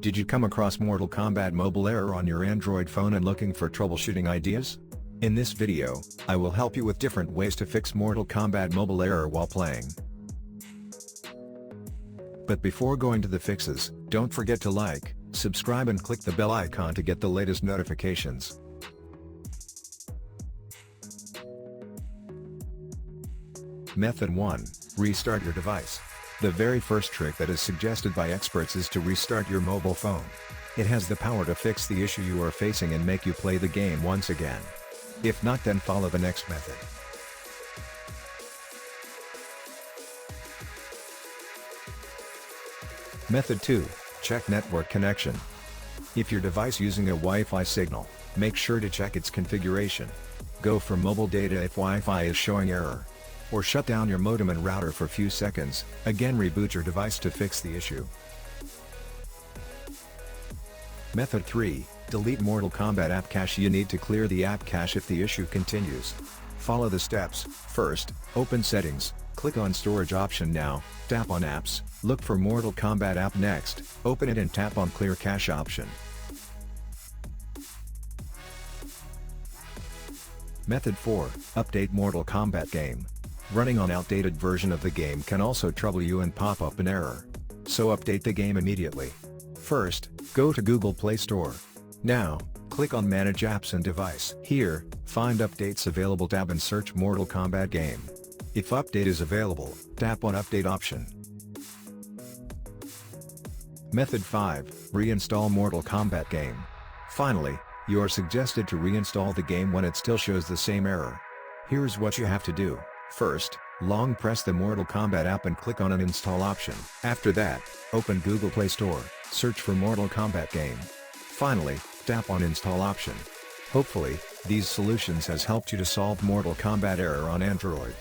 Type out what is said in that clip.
Did you come across Mortal Kombat mobile error on your Android phone and looking for troubleshooting ideas? In this video, I will help you with different ways to fix Mortal Kombat mobile error while playing. But before going to the fixes, don't forget to like, subscribe and click the bell icon to get the latest notifications. Method 1. Restart your device. The very first trick that is suggested by experts is to restart your mobile phone. It has the power to fix the issue you are facing and make you play the game once again. If not, then follow the next method. Method 2. Check network connection. If your device using a Wi-Fi signal, make sure to check its configuration. Go for mobile data if Wi-Fi is showing error. Or shut down your modem and router for a few seconds, again reboot your device to fix the issue. Method 3. Delete Mortal Kombat app cache. You need to clear the app cache if the issue continues. Follow the steps. First, open Settings, click on Storage option now, tap on Apps, look for Mortal Kombat app. Next, open it and tap on Clear Cache option. Method 4. Update Mortal Kombat game. Running on outdated version of the game can also trouble you and pop up an error. So update the game immediately. First, go to Google Play Store. Now, click on Manage Apps and Device. Here, find Updates Available tab and search Mortal Kombat game. If update is available, tap on Update option. Method 5. Reinstall Mortal Kombat game. Finally, you are suggested to reinstall the game when it still shows the same error. Here's what you have to do. First, long press the Mortal Kombat app and click on Uninstall option. After that, open Google Play Store, search for Mortal Kombat game. Finally, tap on Install option. Hopefully, these solutions has helped you to solve Mortal Kombat error on Android.